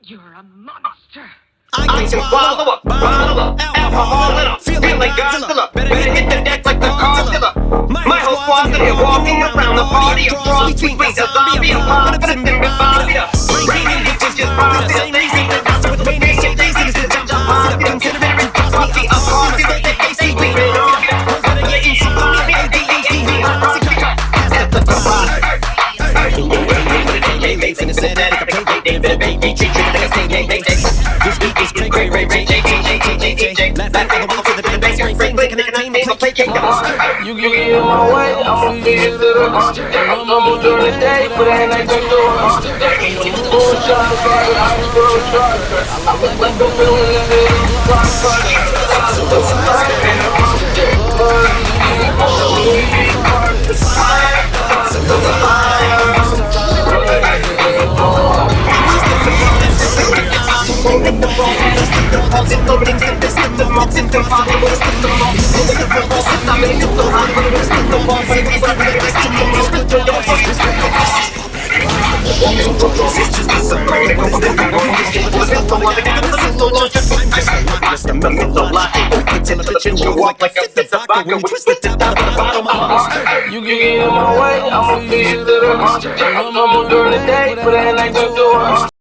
You're a monster. I can swallow a bottle of alcohol and I'm feeling like Godzilla. Better hit the deck like the Godzilla. My whole squad's in here walking around the party. I'm strong, sweet, like a zombie. I'm wild, but it's in my body. Bringing bitches just bombs. They think that that's with pain and shit. They see this jump on. Consider it to cost me a coffee. They sleep it off. Better get in some coffee. ADHD. That's the vibe. This beat is crazy, Ray, laugh at all the to the bass, ring, taking entertainment to play cake. You get in my way, I'ma feed you to the monster. I'm gonna do the day, but ain't like the monster. Full shot, I'm a real truck. I'm like the villain in the rock fighter. You get in my way, I'ma feed you to the monster. I'm gonna do the day, but ain't like the door.